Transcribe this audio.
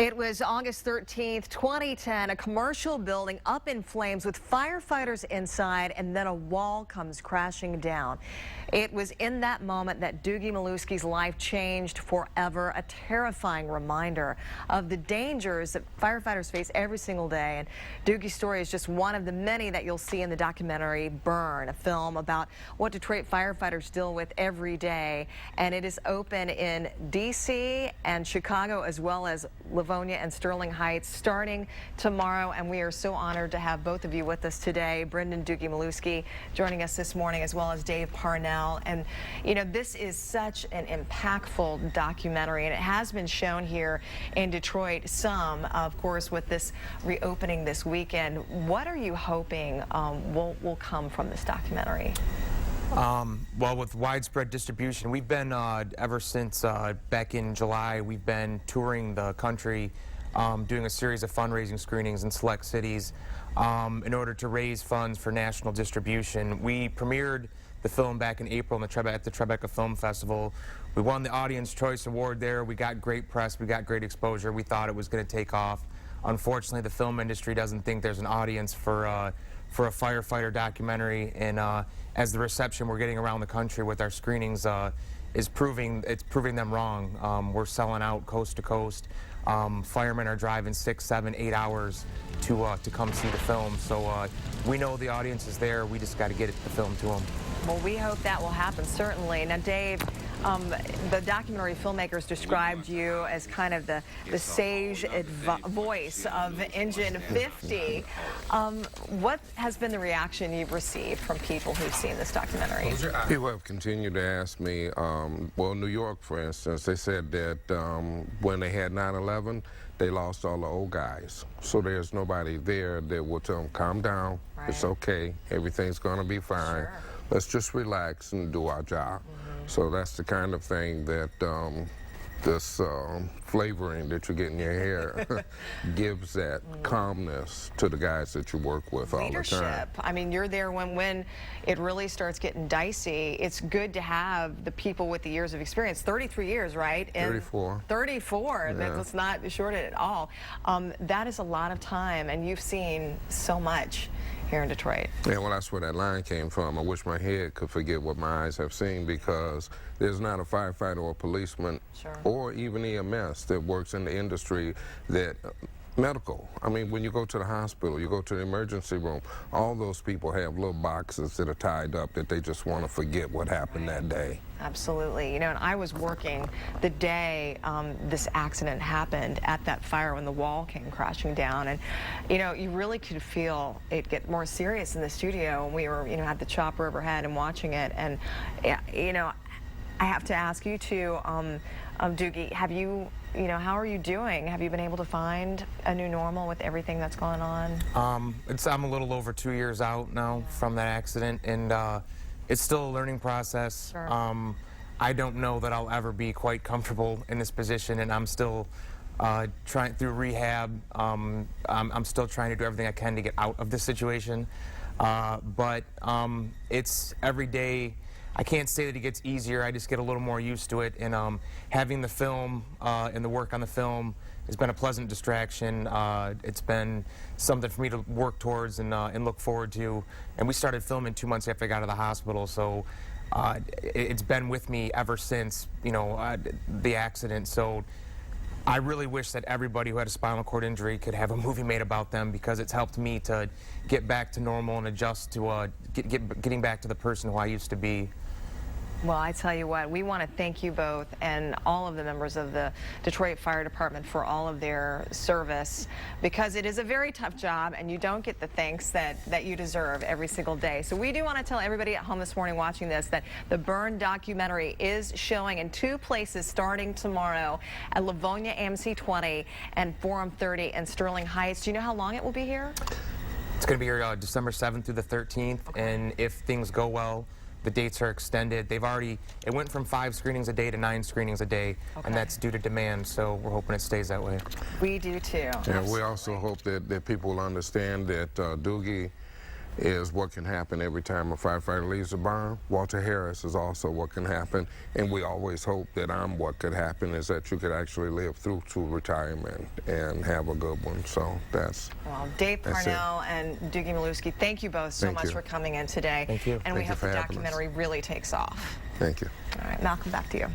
It was August 13th, 2010, a commercial building up in flames with firefighters inside, and then a wall comes crashing down. It was in that moment that Doogie Maluski's life changed forever, a terrifying reminder of the dangers that firefighters face every single day. And Doogie's story is just one of the many that you'll see in the documentary Burn, a film about what Detroit firefighters deal with every day. And it is open in D.C. and Chicago, as well as Livonia and Sterling Heights, starting tomorrow. And we are so honored to have both of you with us today. Brendan Doogie Maluski joining us this morning, as well as Dave Parnell. And you know, this is such an impactful documentary, and it has been shown here in Detroit some, of course, with this reopening this weekend. What are you hoping will come from this documentary? Well, with widespread distribution, we've been, ever since back in July, we've been touring the country, doing a series of fundraising screenings in select cities in order to raise funds for national distribution. We premiered the film back in April at the Tribeca Film Festival. We won the Audience Choice Award there. We got great press. We got great exposure. We thought it was going to take off. Unfortunately, the film industry doesn't think there's an audience for a firefighter documentary, and as the reception we're getting around the country with our screenings is proving them wrong. We're selling out coast to coast. Firemen are driving 6, 7, 8 hours to come see the film. So we know the audience is there. We just got to get the film to them. Well, we hope that will happen, certainly. Now, Dave, the documentary filmmakers described you as kind of the sage voice of Engine 50. What has been the reaction you've received from people who've seen this documentary? People have continued to ask me, well, New York, for instance, they said that when they had 9/11, they lost all the old guys. So there's nobody there that will tell them, calm down, right. It's okay, everything's going to be fine. Sure. Let's just relax and do our job. So that's the kind of thing that this flavoring that you get in your hair gives that calmness to the guys that you work with all the time. I mean, you're there when it really starts getting dicey. It's good to have the people with the years of experience. 33 years, right? 34. 34. Yeah. That's not short at all. That is a lot of time, and you've seen so much here in Detroit. Yeah, well, that's where that line came from. I wish my head could forget what my eyes have seen, because there's not a firefighter or policeman or even EMS that works in the industry that medical. I mean, when you go to the hospital, you go to the emergency room, all those people have little boxes that are tied up that they just want to forget what happened that day. Absolutely. You know, and I was working the day this accident happened at that fire when the wall came crashing down, and you know, you really could feel it get more serious in the studio. We were, you know, had the chopper overhead and watching it, and you know, I have to ask you too, Doogie, have you, how are you doing? Have you been able to find a new normal with everything that's going on? I'm a little over 2 years out now from that accident, and it's still a learning process. Sure. I don't know that I'll ever be quite comfortable in this position, and I'm still trying through rehab. I'm still trying to do everything I can to get out of this situation, but it's every day. I can't say that it gets easier. I just get a little more used to it, and having the film and the work on the film has been a pleasant distraction. It's been something for me to work towards and look forward to. And we started filming 2 months after I got out of the hospital, so it's been with me ever since, the accident. So I really wish that everybody who had a spinal cord injury could have a movie made about them, because it's helped me to get back to normal and adjust to getting back to the person who I used to be. Well, I tell you what, we want to thank you both and all of the members of the Detroit Fire Department for all of their service, because it is a very tough job and you don't get the thanks that you deserve every single day. So we do want to tell everybody at home this morning watching this that the Burn documentary is showing in 2 places starting tomorrow, at Livonia AMC 20 and Forum 30 in Sterling Heights. Do you know how long it will be here? It's going to be here December 7th through the 13th, and if things go well, the dates are extended. It went from 5 screenings a day to 9 screenings a day, and that's due to demand, so we're hoping it stays that way. We do too. And we also hope that people will understand that Doogie is what can happen every time a firefighter leaves a barn. Walter Harris is also what can happen, and we always hope that what could happen is that you could actually live through to retirement and have a good one. So that's well, Dave Parnell and Doogie Maluski, thank you both so much for coming in today. Thank you. And we hope the documentary really takes off. Thank you. All right, Malcolm, back to you.